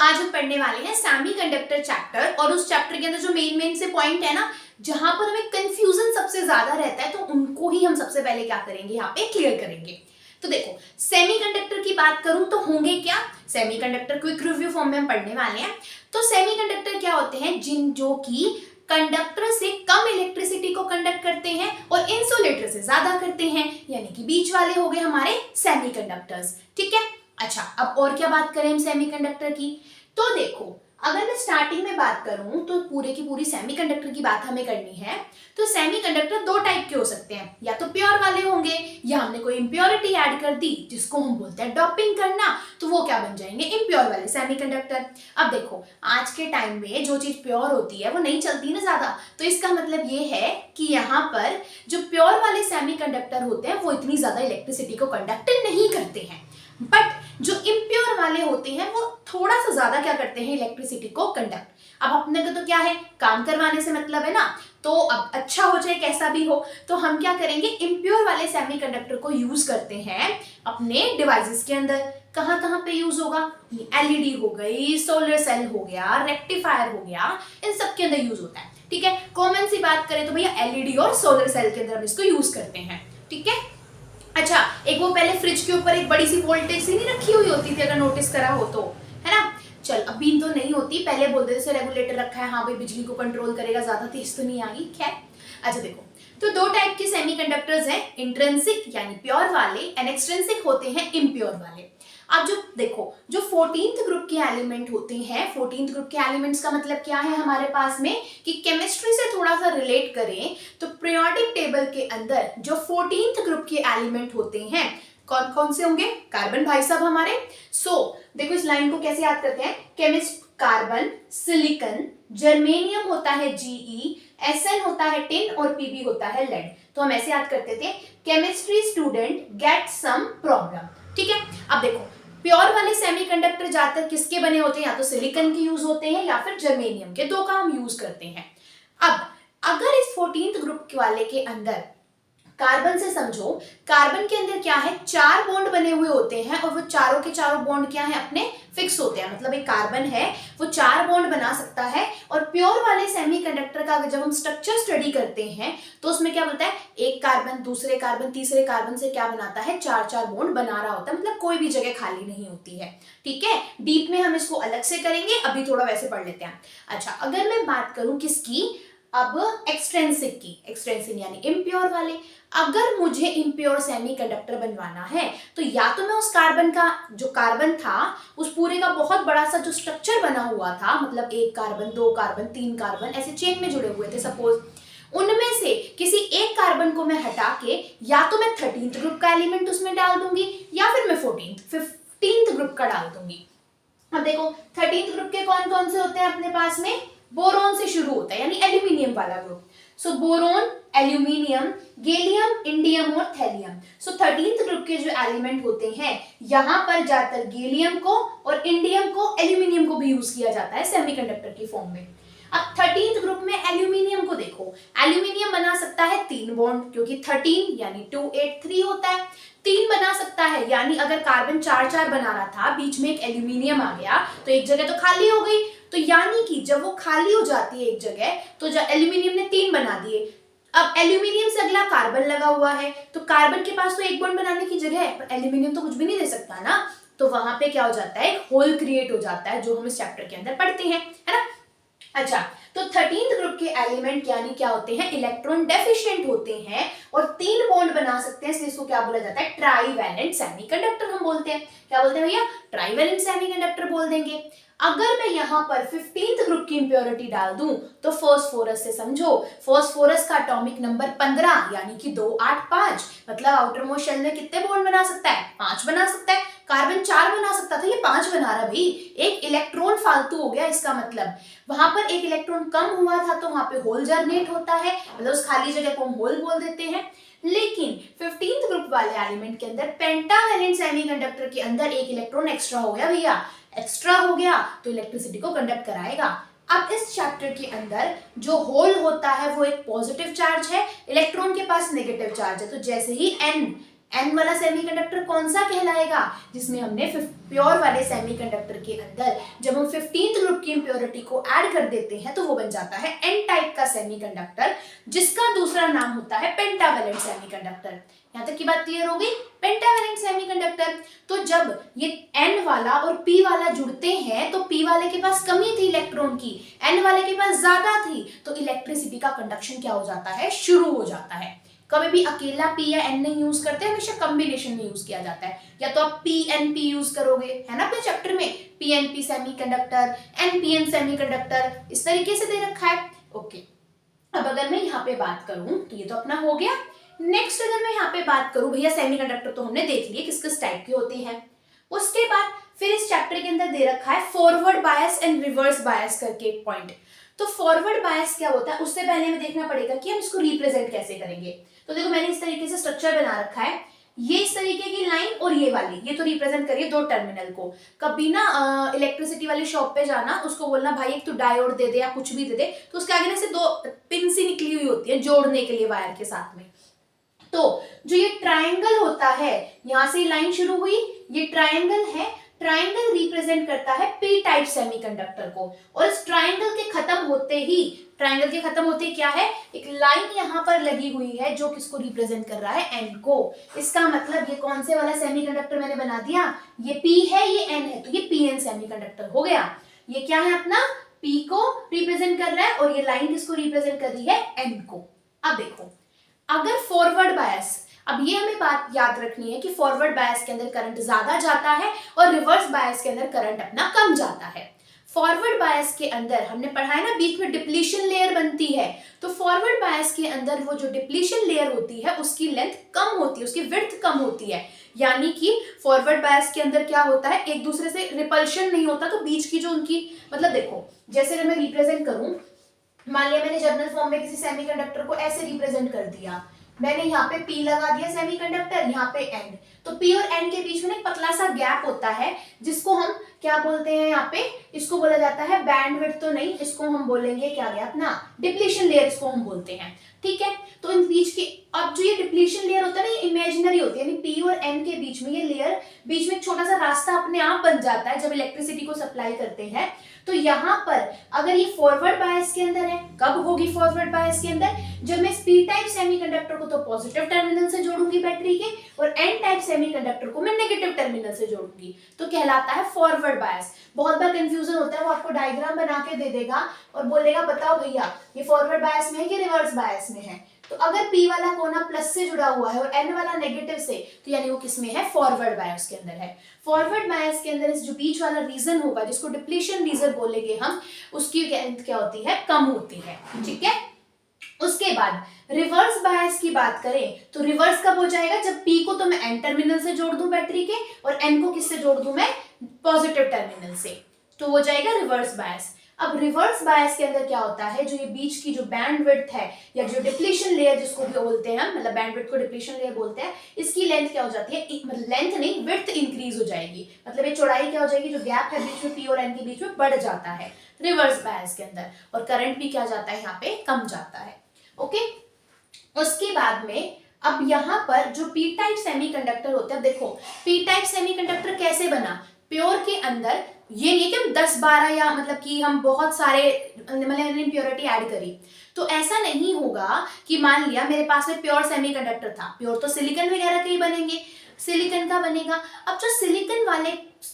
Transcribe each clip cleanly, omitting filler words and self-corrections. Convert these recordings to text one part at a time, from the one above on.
आज हम पढ़ने वाले हैं सेमीकंडक्टर चैप्टर और उस चैप्टर के अंदर जो मेन से पॉइंट है ना, जहां पर हमें कंफ्यूजन सबसे ज्यादा रहता है, तो उनको ही हम सबसे पहले क्या करेंगे, यहाँ पे क्लियर करेंगे। तो देखो, सेमीकंडक्टर की बात करूं तो होंगे क्या, सेमीकंडक्टर क्विक रिव्यू फॉर्म में हम पढ़ने वाले हैं। तो सेमीकंडक्टर क्या होते हैं, जो कि कंडक्टर से कम इलेक्ट्रिसिटी को कंडक्ट करते हैं और इंसुलेटर से ज्यादा करते हैं, यानी कि बीच वाले हो गए हमारे सेमीकंडक्टर्स। ठीक है। अच्छा, अब और क्या बात करें हम सेमीकंडक्टर की। तो देखो, अगर मैं स्टार्टिंग में बात करूं तो पूरे की पूरी सेमीकंडक्टर की बात हमें करनी है। तो सेमीकंडक्टर दो टाइप के हो सकते हैं, या तो प्योर वाले होंगे या हमने कोई इम्प्योरिटी ऐड कर दी जिसको हम बोलते हैं डोपिंग करना, तो वो क्या बन जाएंगे, इम्प्योर वाले सेमीकंडक्टर। अब देखो, आज के टाइम में जो चीज प्योर होती है वो नहीं चलती ना ज्यादा, तो इसका मतलब ये है कि यहाँ पर जो प्योर वाले सेमीकंडक्टर होते हैं वो इतनी ज्यादा इलेक्ट्रिसिटी को कंडक्ट नहीं करते हैं, बट जो इम्प्योर वाले होते हैं वो थोड़ा सा ज्यादा क्या करते हैं, इलेक्ट्रिसिटी को कंडक्ट। अब अपने को तो क्या है, काम करवाने से मतलब है ना, तो अब अच्छा हो जाए कैसा भी हो, तो हम क्या करेंगे, इम्प्योर वाले सेमीकंडक्टर को यूज करते हैं अपने डिवाइसेस के अंदर। कहां कहां पे यूज होगा, एलईडी हो गई, सोलर सेल हो गया, रेक्टिफायर हो गया, इन सब के अंदर यूज होता है। ठीक है, कॉमन सी बात करें तो भैया एलईडी और सोलर सेल के अंदर हम इसको यूज करते हैं। ठीक है। अच्छा, एक वो पहले फ्रिज के ऊपर एक बड़ी सी वोल्टेज सी नहीं रखी हुई होती थी, अगर नोटिस करा हो तो, है ना। चल, अभी तो नहीं होती, पहले बोलते थे रेगुलेटर रखा है, हाँ भाई बिजली को कंट्रोल करेगा, ज्यादा तेज तो नहीं आ गई, खैर। अच्छा देखो, तो दो टाइप के सेमीकंडक्टर्स हैं, इंट्रिंसिक यानी प्योर वाले एंड एक्सट्रिंसिक होते हैं इम्प्योर वाले। अब जो देखो, जो 14th ग्रुप के एलिमेंट होते हैं, 14th ग्रुप के एलिमेंट्स का मतलब क्या है हमारे पास में, कि केमिस्ट्री से थोड़ा सा रिलेट करें तो पीरियोडिक टेबल के अंदर जो 14th ग्रुप के एलिमेंट होते हैं कौन कौन से होंगे, कार्बन भाई साहब हमारे। देखो इस लाइन को कैसे याद करते हैं, केमिस्ट कार्बन, सिलिकॉन, जर्मेनियम होता है Ge, Sn होता है टिन और Pb होता है लेड। तो हम ऐसे याद करते थे, chemistry student get some problem. ठीक है। अब देखो, प्योर वाले सेमीकंडक्टर ज्यादातर किसके बने होते हैं, या तो सिलिकॉन के यूज होते हैं या फिर जर्मेनियम के, दो का हम यूज करते हैं। अब अगर इस 14th ग्रुप वाले के अंदर कार्बन से समझो, कार्बन के अंदर क्या है, 4 बॉन्ड बने हुए होते हैं और वो चारों के चारों बॉन्ड क्या है, अपने फिक्स होते हैं। मतलब एक कार्बन है वो 4 बॉन्ड बना सकता है, और प्योर वाले सेमीकंडक्टर का जब हम स्ट्रक्चर स्टडी करते हैं तो उसमें क्या बोलता है, एक कार्बन दूसरे कार्बन तीसरे कार्बन से क्या बनाता है, 4 बॉन्ड बना रहा होता है, मतलब कोई भी जगह खाली नहीं होती है। ठीक है, डीप में हम इसको अलग से करेंगे, अभी थोड़ा वैसे पढ़ लेते हैं। अच्छा, अगर मैं बात करूं किसकी, अब एक्सट्रिंसिक की, एक्सट्रिंसिक यानी इम्प्योर वाले। अगर मुझे इम्प्योर सेमीकंडक्टर बनवाना है तो या तो मैं उस कार्बन का, जो कार्बन था उस पूरे का बहुत बड़ा सा जो स्ट्रक्चर बना हुआ था, मतलब 1 कार्बन 2 कार्बन 3 कार्बन ऐसे चेन में जुड़े हुए थे सपोज, उनमें से किसी एक कार्बन को मैं हटा के या तो मैं 13th ग्रुप का एलिमेंट उसमें डाल दूंगी या फिर मैं 15th ग्रुप का डाल दूंगी। अब देखो, 13th ग्रुप के कौन कौन से होते हैं अपने पास में, बोरोन से शुरू होता है यानी एल्यूमिनियम वाला ग्रुप। सो बोरोन, एल्यूमिनियम, गैलियम, इंडियम और थैलियम। सो 13th ग्रुप के जो एलिमेंट होते हैं, यहां पर ज्यादातर गैलियम को और इंडियम को, एल्यूमिनियम को भी यूज किया जाता है सेमीकंडक्टर की फॉर्म में। अब 13th ग्रुप में एल्यूमिनियम को देखो, एल्यूमिनियम बना सकता है 3 बॉन्ड, क्योंकि 13 यानी 2 8 3 होता है, 3 बना सकता है, यानी अगर कार्बन 4 बना रहा था, बीच में एक एल्यूमिनियम आ गया तो एक जगह तो खाली हो गई, तो यानी कि जब वो खाली हो जाती है एक जगह तो एल्यूमिनियम ने 3 बना दिए। अब एल्यूमिनियम से अगला कार्बन लगा हुआ है, तो कार्बन के पास तो एक बॉन्ड बनाने की जगह है, पर एल्यूमिनियम तो कुछ भी नहीं दे सकता ना, तो वहां पे क्या हो जाता है, एक होल क्रिएट हो जाता है, जो हम इस चैप्टर के अंदर पढ़ते हैं, है ना। अच्छा, तो 13th ग्रुप के एलिमेंट यानी क्या होते हैं, इलेक्ट्रॉन डेफिशिएंट होते हैं और 3 बॉन्ड बना सकते हैं, इसलिए इसको क्या बोला जाता है, ट्राईवैलेंट सेमीकंडक्टर हम बोलते हैं। क्या बोलते हैं भैया, ट्राईवैलेंट सेमीकंडक्टर बोल देंगे। अगर मैं यहाँ पर 15th ग्रुप की इंप्योरिटी डाल दूं तो फास्फोरस से समझो, फास्फोरस का एटॉमिक नंबर 15 यानी कि 2 8 5, मतलब आउटर मोस्ट शेल में कितने बॉन्ड बना सकता है, 5 बना सकता है। कार्बन 4 बना सकता था, ये 5 बना रहा भाई, एक इलेक्ट्रॉन फालतू हो गया, इसका मतलब वहां पर एक इलेक्ट्रॉन कम हुआ था तो वहां पे होल जनरेट होता है, मतलब उस खाली जगह को हम होल बोल देते हैं। लेकिन 15th ग्रुप वाले एलिमेंट के अंदर, पेंटावैलेंट सेमीकंडक्टर के अंदर एक इलेक्ट्रॉन एक्स्ट्रा हो गया भैया, एक्स्ट्रा हो गया तो इलेक्ट्रिसिटी को कंडक्ट कराएगा। अब इस चैप्टर के अंदर जो होल होता है वो एक पॉजिटिव चार्ज है, इलेक्ट्रॉन के पास नेगेटिव चार्ज है, तो जैसे ही एन वाला सेमीकंडक्टर कौन सा कहलाएगा, जिसमें हमने प्योर वाले सेमीकंडक्टर के अंदर जब हम 15th ग्रुप की इम्प्योरिटी को ऐड कर देते हैं तो वो बन जाता है एन टाइप का सेमीकंडक्टर, जिसका दूसरा नाम होता है पेंटावैलेंट सेमीकंडक्टर। यहाँ तक की बात क्लियर हो गई, पेंटावैलेंट सेमीकंडक्टर। तो जब ये एन वाला और पी वाला जुड़ते हैं तो पी वाले के पास कमी थी इलेक्ट्रॉन की, एन वाले के पास ज्यादा थी, तो इलेक्ट्रिसिटी का कंडक्शन क्या हो जाता है, शुरू हो जाता है। कभी भी अकेला पी या एन नहीं यूज करते, हमेशा कॉम्बिनेशन में यूज किया जाता है। या तो आप पी एन पी यूज करोगे, है ना अपने चैप्टर में, p n p semiconductor, n p n semiconductor, इस तरीके से दे रखा है। ओके, अब अगर मैं यहाँ पे बात करूं तो ये तो अपना हो गया। नेक्स्ट अगर मैं यहाँ पे बात करूं, भैया सेमीकंडक्टर तो हमने देख लिए किस किस टाइप के होते हैं। उसके बाद फिर इस चैप्टर के अंदर दे रखा है forward bias and reverse bias करके एक पॉइंट। तो फॉरवर्ड बायस क्या होता है, उससे पहले हमें देखना पड़ेगा कि हम इसको रिप्रेजेंट कैसे करेंगे। तो देखो मैंने इस तरीके से स्ट्रक्चर बना रखा है, ये इस तरीके की लाइन और ये वाली, ये तो रिप्रेजेंट करिए दो टर्मिनल को। कभी ना इलेक्ट्रिसिटी वाली शॉप पे जाना, उसको बोलना भाई एक तो डायोड दे दे या कुछ भी दे दे, तो उसके आगे ना से दो पिन सी निकली हुई होती है जोड़ने के लिए वायर के साथ में। तो जो ये ट्राइंगल होता है, यहां से लाइन शुरू हुई, ये ट्राइंगल है, ट्राइंगल रिप्रेजेंट करता है पी टाइप सेमीकंडक्टर को। और इस ट्राइंगल के खत्म होते ही, ट्राइंगल के खत्म होते ही क्या है, एक लाइन यहां पर लगी हुई है जो किसको रिप्रेजेंट कर रहा है, एन को। इसका मतलब ये कौन से वाला सेमीकंडक्टर मैंने बना दिया, ये पी है ये एन है, तो ये पी एन सेमीकंडक्टर हो गया। ये क्या है अपना, पी को रिप्रेजेंट कर रहा है और ये लाइन किसको रिप्रेजेंट कर रही है, एन को। अब देखो अगर फॉरवर्ड बायस, अब ये हमें बात याद रखनी है कि फॉरवर्ड बायस के अंदर करंट ज्यादा जाता है और रिवर्स बायस के अंदर करंट अपना कम जाता है। फॉरवर्ड बायस के अंदर हमने पढ़ा है ना, बीच में डिप्लीशन लेयर बनती है, तो फॉरवर्ड बायस के अंदर वो जो डिप्लीशन लेयर होती है उसकी लेंथ कम होती है, उसकी विड्थ कम होती है। यानी कि फॉरवर्ड बायस के अंदर क्या होता है, एक दूसरे से रिपल्शन नहीं होता, तो बीच की जो उनकी, मतलब देखो जैसे अगर मैं रिप्रेजेंट करूं, मान लिया मैंने जर्नल फॉर्म में किसी सेमीकंडक्टर को ऐसे रिप्रेजेंट कर दिया, मैंने यहाँ पे P लगा दिया सेमीकंडक्टर, यहाँ पे N, तो P और N के बीच में एक पतला सा गैप होता है जिसको हम क्या बोलते हैं, यहाँ पे इसको बोला जाता है बैंडविड्थ, तो नहीं, इसको हम बोलेंगे क्या गया अपना, डिप्लीशन लेयर इसको हम बोलते हैं। ठीक है, तो इन बीच के, अब जो ये डिप्लीशन लेयर होता है ना, ये इमेजिनरी होती है, यानी P और N के बीच में ये लेयर, बीच में एक छोटा सा रास्ता अपने आप बन जाता है जब इलेक्ट्रिसिटी को सप्लाई करते हैं। तो यहाँ पर अगर ये फॉरवर्ड बायस के अंदर है, कब होगी फॉरवर्ड बायस के अंदर, जब मैं पी टाइप सेमीकंडक्टर को तो पॉजिटिव टर्मिनल से जोड़ूंगी बैटरी के, और एन टाइप सेमीकंडक्टर को मैं नेगेटिव टर्मिनल से जोड़ूंगी, तो कहलाता है फॉरवर्ड बायस। बहुत बार कंफ्यूजन होता है, वो आपको डायग्राम बना के दे देगा और बोलेगा बताओ भैया ये फॉरवर्ड बायस में है कि रिवर्स बायस में है। तो अगर P वाला कोना प्लस से जुड़ा हुआ है और N वाला नेगेटिव से, तो यानी वो किसमें है, फॉरवर्ड बायस के अंदर है। फॉरवर्ड बायस के अंदर इस जो बीच वाला रीजन होगा, जिसको डिप्लीशन रीजन बोलेंगे हम, उसकी लेंथ क्या होती है, कम होती है। ठीक है, उसके बाद रिवर्स बायस की बात करें तो रिवर्स कब हो जाएगा, जब P को तो मैं N टर्मिनल से जोड़ दूं बैटरी के, और N को किससे जोड़ दूं मैं, पॉजिटिव टर्मिनल से, तो हो जाएगा रिवर्स बायस। अब रिवर्स बायस के अंदर क्या होता है, जो ये बीच की जो बैंडविड्थ है या जो डिप्लीशन लेयर जिसको भी बोलते हैं हम, मतलब बैंडविड्थ को डिप्लीशन लेयर बोलते हैं, इसकी लेंथ क्या हो जाती है, मतलब लेंथ नहीं विड्थ इंक्रीज हो जाएगी, मतलब ये चौड़ाई क्या हो जाएगी, जो गैप है बीच में P और N के बीच में बढ़ जाता है रिवर्स बायस के अंदर, और करंट भी क्या जाता है यहाँ पे, कम जाता है। ओके, उसके बाद में अब यहाँ पर जो पी टाइप सेमीकंडक्टर होता है, देखो पी टाइप सेमीकंडक्टर कैसे बना, प्योर के अंदर ये नहीं कि हम 10-12 या मतलब कि हम बहुत सारे मतलब इम्प्योरिटी ऐड करी, तो ऐसा नहीं होगा कि मान लिया मेरे पास में प्योर सेमीकंडक्टर था, प्योर तो सिलिकॉन वगैरह के ही बनेंगे, सिलिकॉन का बनेगा। अब जो सिलिकॉन वाले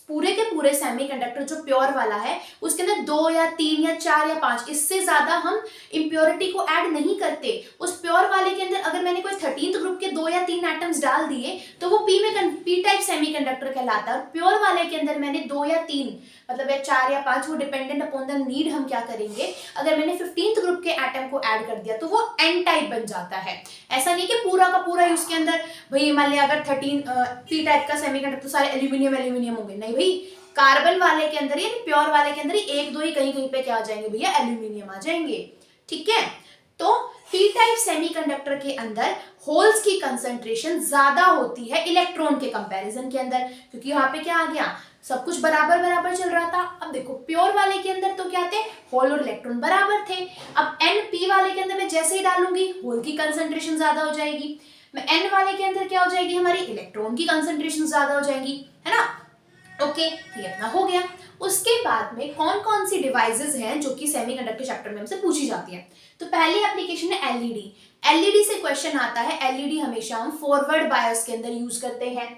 पूरे के पूरे सेमीकंडक्टर जो प्योर वाला है, उसके अंदर 2 या 3 या 4 या 5, इससे ज्यादा हम इम्प्योरिटी को ऐड नहीं करते। उस प्योर वाले के अंदर अगर मैंने कोई 13th ग्रुप के 2 या 3 एटम्स डाल दिए तो वो पी टाइप सेमीकंडक्टर कहलाता है। और प्योर वाले के अंदर मैंने 2 या 3 मतलब या 4 या 5, वो डिपेंडेंट अपॉन द नीड हम क्या करेंगे, अगर मैंने 15th ग्रुप के एटम को ऐड कर दिया तो वो एन टाइप बन जाता है। ऐसा नहीं कि पूरा का पूरा ही उसके अंदर, भाई मान लिया अगर 13 पी टाइप का सेमीकंडक्टर सारे एल्यूमिनियम होंगे, नहीं भाई, कार्बन वाले के अंदर यानी प्योर वाले के अंदर ही 1-2 ही कहीं कहीं पे क्या आ जाएंगे भैया, एल्यूमिनियम आ जाएंगे। ठीक है, तो पी टाइप सेमीकंडक्टर के अंदर होल्स की कंसंट्रेशन ज्यादा होती है इलेक्ट्रॉन के कंपैरिजन के अंदर, क्योंकि यहाँ पे क्या आ गया, सब कुछ बराबर बराबर चल रहा था। अब देखो प्योर वाले के अंदर तो क्या थे, होल और इलेक्ट्रॉन बराबर थे। अब एन पी वाले के अंदर मैं जैसे ही डालूंगी होल की कंसंट्रेशन ज्यादा हो जाएगी, एन वाले के अंदर क्या हो जाएगी, हमारी इलेक्ट्रॉन की कंसंट्रेशन ज्यादा हो जाएंगी, है ना। ओके, तो ये अपना हो गया। उसके बाद में कौन कौन सी डिवाइसेस हैं जो कि सेमीकंडक्टर चैप्टर में हमसे पूछी जाती है। तो पहली एप्लीकेशन है एलईडी। एलईडी से क्वेश्चन आता है, एलईडी हमेशा हम फॉरवर्ड बायस के अंदर यूज करते हैं।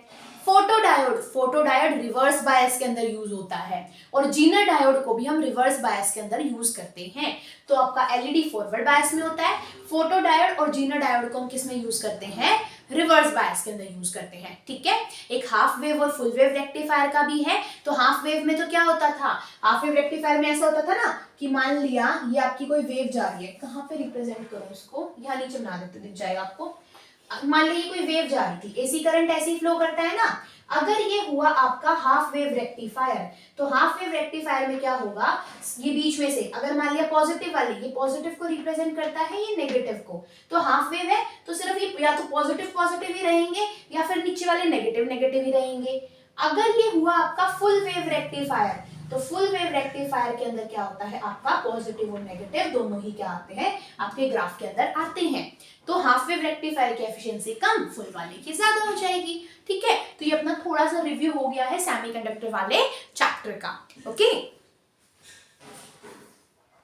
फोटोडायोड, फोटोडायोड रिवर्स बायस के अंदर यूज होता है, और जीनर डायोड को भी हम रिवर्स बायस के अंदर यूज करते हैं। तो आपका एलईडी फॉरवर्ड बायस में होता है, फोटोडायोड और जीनर डायोड को हम किस में यूज करते हैं, रिवर्स बायस के अंदर यूज करते हैं, ठीक है। एक हाफ वेव और फुल वेव रेक्टिफायर का भी है। तो हाफ वेव में तो क्या होता था, हाफ वेव रेक्टिफायर में ऐसा होता था ना कि मान लिया ये आपकी कोई वेव जा रही है, कहाँ पे रिप्रेजेंट करूं इसको, यहाँ नीचे बना देते, दिख जाएगा आपको। मान लीजिए कोई वेव जा रही थी, एसी करंट ऐसे ही फ्लो करता है ना। अगर ये हुआ आपका हाफ वेव रेक्टिफायर, तो हाफ वेव रेक्टिफायर में क्या होगा, ये बीच में से अगर मान लिया पॉजिटिव वाली, ये पॉजिटिव को रिप्रेजेंट करता है, ये नेगेटिव को, तो हाफ वेव है तो सिर्फ ये या तो पॉजिटिव पॉजिटिव ही रहेंगे या फिर नीचे वाले नेगेटिव नेगेटिव ही रहेंगे। अगर ये हुआ आपका फुल वेव रेक्टिफायर, तो फुल वेव रेक्टिफायर के अंदर क्या होता है, आपका पॉजिटिव और नेगेटिव दोनों ही क्या आते हैं, आपके ग्राफ के अंदर आते हैं। तो हाफ वेव रेक्टिफायर की एफिशिएंसी कम, फुल वाले की ज्यादा हो जाएगी, ठीक है। तो ये अपना थोड़ा सा रिव्यू हो गया है सेमीकंडक्टर वाले चैप्टर का, ओके।